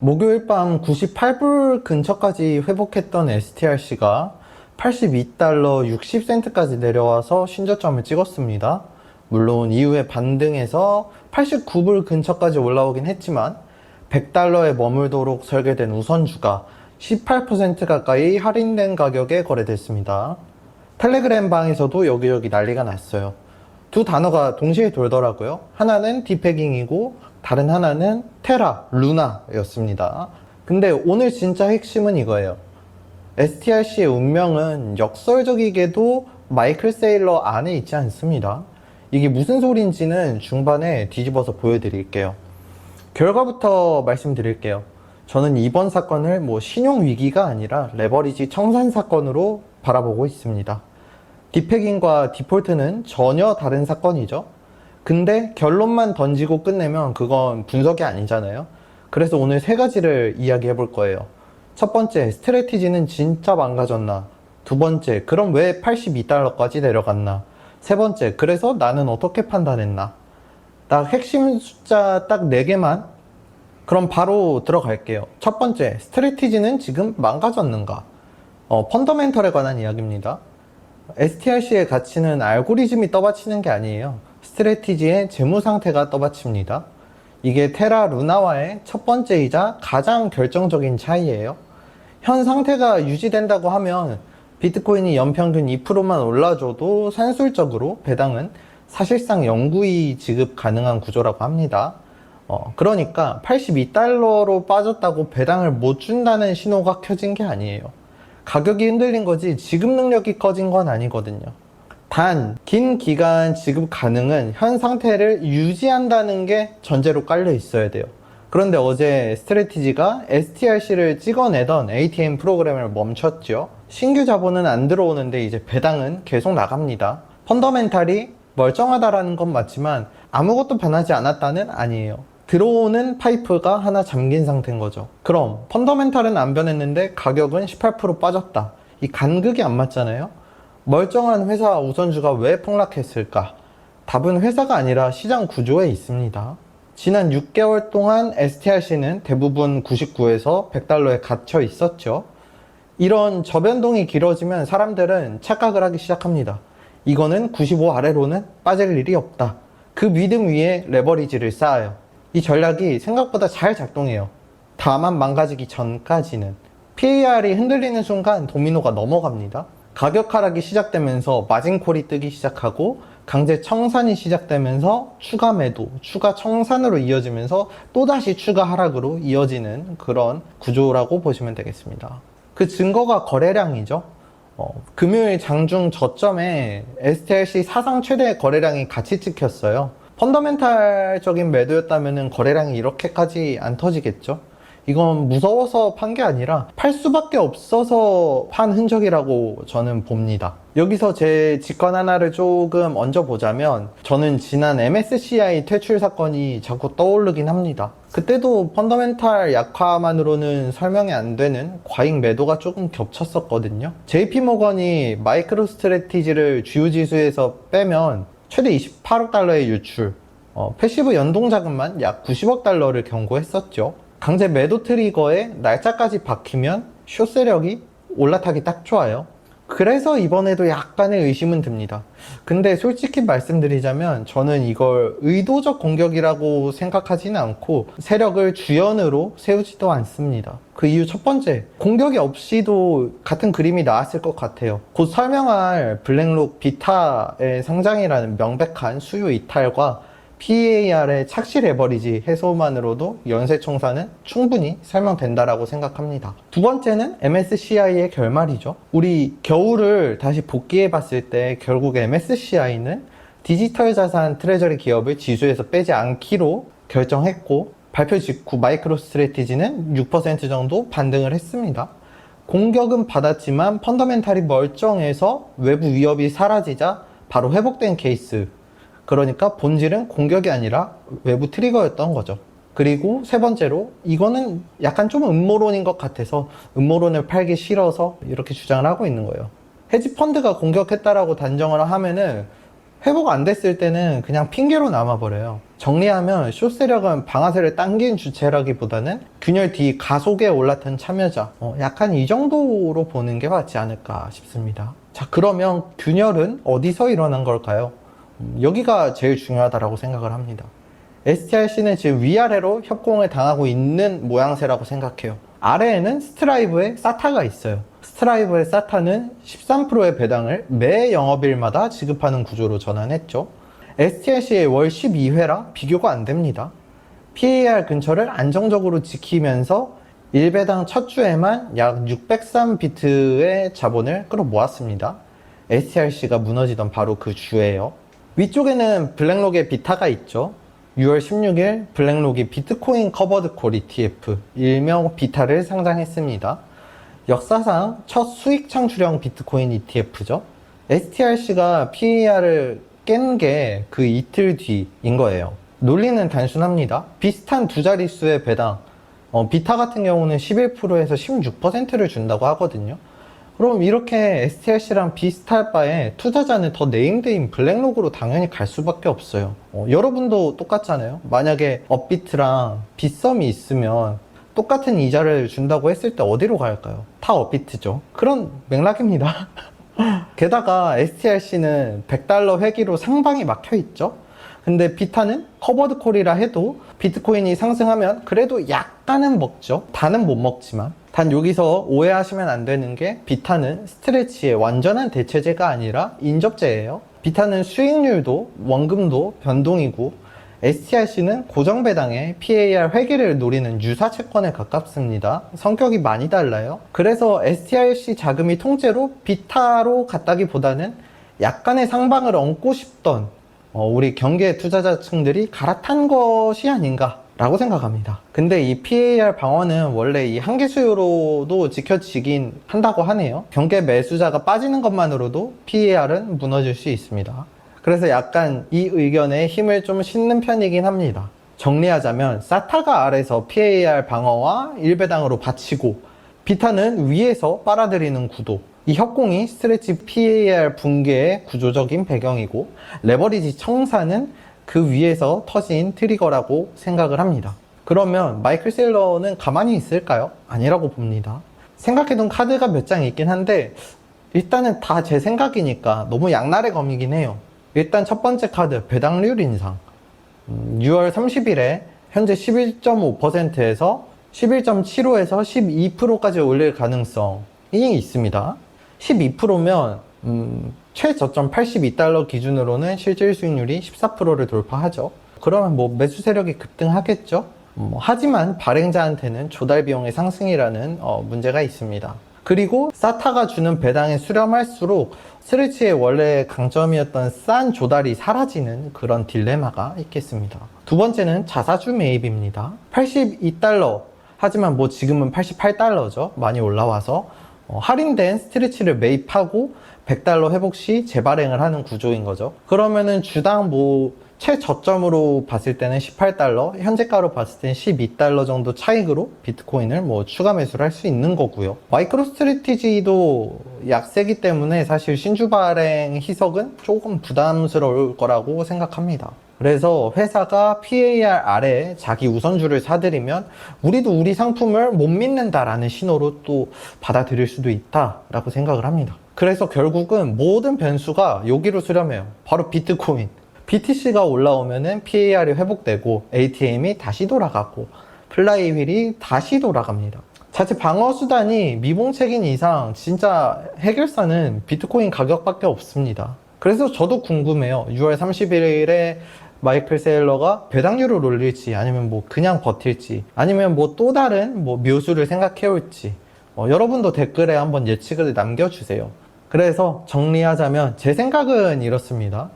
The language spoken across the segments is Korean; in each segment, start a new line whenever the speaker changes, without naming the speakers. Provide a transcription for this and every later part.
목요일 밤 98불 근처까지 회복했던 STRC가 82달러 60센트까지 내려와서 신저점을 찍었습니다. 물론 이후에 반등해서 89불 근처까지 올라오긴 했지만 100달러에 머물도록 설계된 우선주가 18% 가까이 할인된 가격에 거래됐습니다. 텔레그램 방에서도 여기저기 난리가 났어요. 두 단어가 동시에 돌더라고요. 하나는 디패깅이고 다른 하나는 테라, 루나였습니다. 근데 오늘 진짜 핵심은 이거예요. STRC의 운명은 역설적이게도 마이클 세일러 안에 있지 않습니다. 이게 무슨 소리인지는 중반에 뒤집어서 보여드릴게요. 결과부터 말씀드릴게요. 저는 이번 사건을 신용위기가 아니라 레버리지 청산 사건으로 바라보고 있습니다. 디패깅과 디폴트는 전혀 다른 사건이죠. 근데 결론만 던지고 끝내면 그건 분석이 아니잖아요. 그래서 오늘 세 가지를 이야기해 볼 거예요. 첫 번째, 스트래티지는 진짜 망가졌나? 두 번째, 그럼 왜 82달러까지 내려갔나? 세 번째, 그래서 나는 어떻게 판단했나? 딱 핵심 숫자 딱 4개만? 그럼 바로 들어갈게요. 첫 번째, 스트래티지는 지금 망가졌는가? 펀더멘털에 관한 이야기입니다. STRC의 가치는 알고리즘이 떠받치는 게 아니에요. 스트래티지의 재무 상태가 떠받칩니다. 이게 테라 루나와의 첫 번째이자 가장 결정적인 차이예요. 현 상태가 유지된다고 하면 비트코인이 연평균 2%만 올라줘도 산술적으로 배당은 사실상 영구히 지급 가능한 구조라고 합니다. 그러니까 82달러로 빠졌다고 배당을 못 준다는 신호가 켜진 게 아니에요. 가격이 흔들린 거지 지급 능력이 꺼진 건 아니거든요. 단, 긴 기간 지급 가능은 현 상태를 유지한다는 게 전제로 깔려 있어야 돼요. 그런데 어제 스트래티지가 STRC를 찍어내던 ATM 프로그램을 멈췄죠. 신규 자본은 안 들어오는데 이제 배당은 계속 나갑니다. 펀더멘탈이 멀쩡하다라는 건 맞지만 아무것도 변하지 않았다는 아니에요. 들어오는 파이프가 하나 잠긴 상태인 거죠. 그럼 펀더멘탈은 안 변했는데 가격은 18% 빠졌다. 이 간극이 안 맞잖아요. 멀쩡한 회사 우선주가 왜 폭락했을까? 답은 회사가 아니라 시장 구조에 있습니다. 지난 6개월 동안 STRC는 대부분 99에서 100달러에 갇혀 있었죠. 이런 저변동이 길어지면 사람들은 착각을 하기 시작합니다. 이거는 95 아래로는 빠질 일이 없다. 그 믿음 위에 레버리지를 쌓아요. 이 전략이 생각보다 잘 작동해요. 다만 망가지기 전까지는. PAR이 흔들리는 순간 도미노가 넘어갑니다. 가격 하락이 시작되면서 마진콜이 뜨기 시작하고 강제 청산이 시작되면서 추가 매도, 추가 청산으로 이어지면서 또다시 추가 하락으로 이어지는 그런 구조라고 보시면 되겠습니다. 그 증거가 거래량이죠. 금요일 장중 저점에 STRC 사상 최대 거래량이 같이 찍혔어요. 펀더멘탈적인 매도였다면 거래량이 이렇게까지 안 터지겠죠. 이건 무서워서 판 게 아니라 팔 수밖에 없어서 판 흔적이라고 저는 봅니다. 여기서 제 직관 하나를 조금 얹어보자면 저는 지난 MSCI 퇴출 사건이 자꾸 떠오르긴 합니다. 그때도 펀더멘탈 약화만으로는 설명이 안 되는 과잉 매도가 조금 겹쳤었거든요. JP모건이 마이크로 스트래티지를 주요 지수에서 빼면 최대 28억 달러의 유출, 패시브 연동 자금만 약 90억 달러를 경고했었죠. 강제 매도 트리거에 날짜까지 박히면 숏세력이 올라타기 딱 좋아요. 그래서 이번에도 약간의 의심은 듭니다. 근데 솔직히 말씀드리자면 저는 이걸 의도적 공격이라고 생각하지는 않고 세력을 주연으로 세우지도 않습니다. 그 이유 첫 번째, 공격이 없이도 같은 그림이 나왔을 것 같아요. 곧 설명할 블랙록 비타의 상장이라는 명백한 수요 이탈과 PAR의 착시 레버리지 해소만으로도 연쇄 청산은 충분히 설명된다라고 생각합니다. 두 번째는 MSCI의 결말이죠. 우리 겨울을 다시 복귀해 봤을 때 결국 MSCI는 디지털 자산 트레저리 기업을 지수에서 빼지 않기로 결정했고 발표 직후 마이크로 스트래티지는 6% 정도 반등을 했습니다. 공격은 받았지만 펀더멘탈이 멀쩡해서 외부 위협이 사라지자 바로 회복된 케이스. 그러니까 본질은 공격이 아니라 외부 트리거였던 거죠. 그리고 세 번째로 이거는 약간 좀 음모론인 것 같아서 음모론을 팔기 싫어서 이렇게 주장을 하고 있는 거예요. 헤지펀드가 공격했다라고 단정을 하면은 회복 안 됐을 때는 그냥 핑계로 남아버려요. 정리하면 쇼세력은 방아쇠를 당긴 주체라기보다는 균열 뒤 가속에 올라탄 참여자, 약간 이 정도로 보는 게 맞지 않을까 싶습니다. 자, 그러면 균열은 어디서 일어난 걸까요? 여기가 제일 중요하다고 생각을 합니다. STRC는 지금 위아래로 협공을 당하고 있는 모양새라고 생각해요. 아래에는 스트라이브에 사타가 있어요. 스트라이브의 사타는 13%의 배당을 매 영업일마다 지급하는 구조로 전환했죠. STRC의 월 12회라 비교가 안 됩니다. PAR 근처를 안정적으로 지키면서 1배당 첫 주에만 약 603비트의 자본을 끌어모았습니다. STRC가 무너지던 바로 그 주에요. 위쪽에는 블랙록의 비타가 있죠. 6월 16일 블랙록이 비트코인 커버드 콜 ETF, 일명 비타를 상장했습니다. 역사상 첫 수익 창출형 비트코인 ETF죠. STRC가 PAR을 깬 게 그 이틀 뒤인 거예요. 논리는 단순합니다. 비슷한 두 자릿수의 배당, 비타 같은 경우는 11%에서 16%를 준다고 하거든요. 그럼 이렇게 STRC랑 비슷할 바에 투자자는 더 네임드인 블랙록으로 당연히 갈 수밖에 없어요. 여러분도 똑같잖아요. 만약에 업비트랑 빗썸이 있으면 똑같은 이자를 준다고 했을 때 어디로 갈까요? 다 업비트죠. 그런 맥락입니다. 게다가 STRC는 $100 회기로 상방이 막혀 있죠. 근데 비타는 커버드 콜이라 해도 비트코인이 상승하면 그래도 약간은 먹죠. 다는 못 먹지만. 단 여기서 오해하시면 안 되는 게 비타는 스트레치의 완전한 대체제가 아니라 인접제예요. 비타는 수익률도 원금도 변동이고 STRC는 고정 배당에 PAR 회계를 노리는 유사 채권에 가깝습니다. 성격이 많이 달라요. 그래서 STRC 자금이 통째로 비타로 갔다기보다는 약간의 상방을 얹고 싶던 우리 경계 투자자층들이 갈아탄 것이 아닌가 라고 생각합니다. 근데 이 PAR 방어는 원래 이 한계 수요로도 지켜지긴 한다고 하네요. 경계 매수자가 빠지는 것만으로도 PAR은 무너질 수 있습니다. 그래서 약간 이 의견에 힘을 좀 싣는 편이긴 합니다. 정리하자면 사타가 아래서 PAR 방어와 1배당으로 받치고 비타는 위에서 빨아들이는 구도, 이 협공이 스트레치 PAR 붕괴의 구조적인 배경이고 레버리지 청산은 그 위에서 터진 트리거라고 생각을 합니다. 그러면 마이클 셀러는 가만히 있을까요? 아니라고 봅니다. 생각해둔 카드가 몇 장 있긴 한데 일단은 다 제 생각이니까 너무 양날의 검이긴 해요. 일단 첫 번째 카드 배당률 인상. 6월 30일에 현재 11.5%에서 11.75에서 12%까지 올릴 가능성이 있습니다. 12%면 최저점 $82 기준으로는 실질 수익률이 14%를 돌파하죠. 그러면 뭐 매수 세력이 급등하겠죠. 하지만 발행자한테는 조달 비용의 상승이라는 문제가 있습니다. 그리고 사타가 주는 배당에 수렴할수록 스트레치의 원래 강점이었던 싼 조달이 사라지는 그런 딜레마가 있겠습니다. 두 번째는 자사주 매입입니다. $82. 하지만 뭐 지금은 $88죠. 많이 올라와서 할인된 스트레치를 매입하고 $100 회복 시 재발행을 하는 구조인 거죠. 그러면은 주당 뭐 최저점으로 봤을 때는 $18, 현재가로 봤을 때는 $12 정도 차익으로 비트코인을 뭐 추가 매수를 할 수 있는 거고요. 마이크로 스트래티지도 약세기 때문에 사실 신주 발행 희석은 조금 부담스러울 거라고 생각합니다. 그래서 회사가 PAR 아래에 자기 우선주를 사들이면 우리도 우리 상품을 못 믿는다라는 신호로 또 받아들일 수도 있다라고 생각을 합니다. 그래서 결국은 모든 변수가 여기로 수렴해요. 바로 비트코인. BTC가 올라오면은 PAR이 회복되고 ATM이 다시 돌아가고 플라이휠이 다시 돌아갑니다. 자체 방어 수단이 미봉책인 이상 진짜 해결사는 비트코인 가격밖에 없습니다. 그래서 저도 궁금해요. 6월 31일에 마이클 세일러가 배당률을 올릴지 아니면 뭐 그냥 버틸지 아니면 뭐 또 다른 뭐 묘수를 생각해 올지 여러분도 댓글에 한번 예측을 남겨주세요. 그래서 정리하자면 제 생각은 이렇습니다.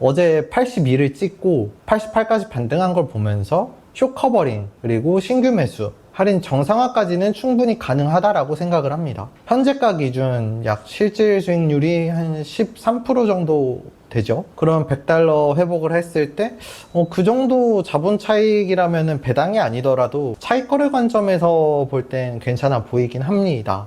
어제 82를 찍고 88까지 반등한 걸 보면서 숏 커버링 그리고 신규 매수 할인 정상화까지는 충분히 가능하다라고 생각을 합니다. 현재가 기준 약 실질 수익률이 한 13% 정도 되죠. 그럼 $100 회복을 했을 때 그 정도 자본 차익이라면 배당이 아니더라도 차익 거래 관점에서 볼 땐 괜찮아 보이긴 합니다.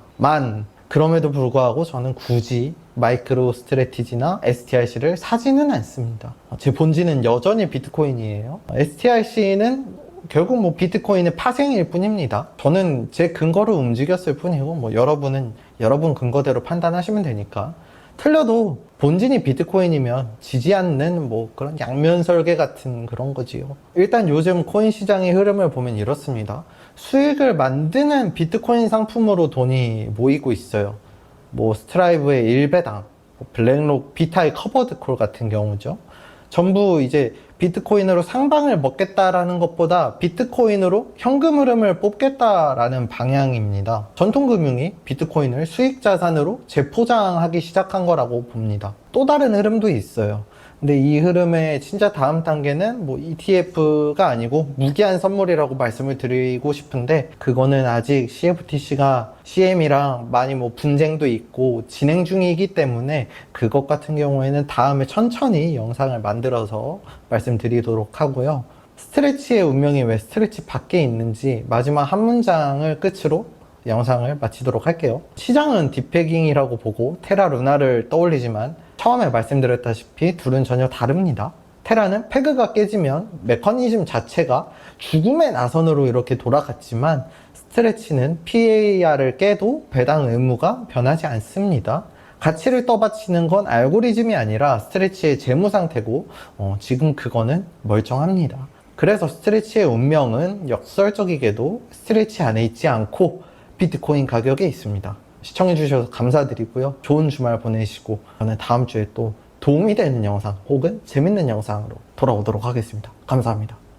그럼에도 불구하고 저는 굳이 마이크로 스트래티지나 STRC를 사지는 않습니다. 제 본질은 여전히 비트코인이에요. STRC는 결국 뭐 비트코인의 파생일 뿐입니다. 저는 제 근거로 움직였을 뿐이고, 뭐 여러분은 여러분 근거대로 판단하시면 되니까. 틀려도 본진이 비트코인이면 지지 않는 뭐 그런 양면 설계 같은 그런 거지요. 일단 요즘 코인 시장의 흐름을 보면 이렇습니다. 수익을 만드는 비트코인 상품으로 돈이 모이고 있어요. 뭐 스트라이브의 1배당, 블랙록 비타의 커버드 콜 같은 경우죠. 전부 이제 비트코인으로 상방을 먹겠다라는 것보다 비트코인으로 현금 흐름을 뽑겠다라는 방향입니다. 전통금융이 비트코인을 수익 자산으로 재포장하기 시작한 거라고 봅니다. 또 다른 흐름도 있어요. 근데 이 흐름의 진짜 다음 단계는 뭐 ETF가 아니고 무기한 선물이라고 말씀을 드리고 싶은데, 그거는 아직 CFTC가 CM이랑 많이 뭐 분쟁도 있고 진행 중이기 때문에 그것 같은 경우에는 다음에 천천히 영상을 만들어서 말씀드리도록 하고요. 스트레치의 운명이 왜 스트레치 밖에 있는지 마지막 한 문장을 끝으로 영상을 마치도록 할게요. 시장은 딥패깅이라고 보고 테라 루나를 떠올리지만 처음에 말씀드렸다시피 둘은 전혀 다릅니다. 테라는 패그가 깨지면 메커니즘 자체가 죽음의 나선으로 이렇게 돌아갔지만, 스트레치는 PAR을 깨도 배당 의무가 변하지 않습니다. 가치를 떠받치는 건 알고리즘이 아니라 스트레치의 재무 상태고, 지금 그거는 멀쩡합니다. 그래서 스트레치의 운명은 역설적이게도 스트레치 안에 있지 않고 비트코인 가격에 있습니다. 시청해주셔서 감사드리고요. 좋은 주말 보내시고, 저는 다음 주에 또 도움이 되는 영상 혹은 재밌는 영상으로 돌아오도록 하겠습니다. 감사합니다.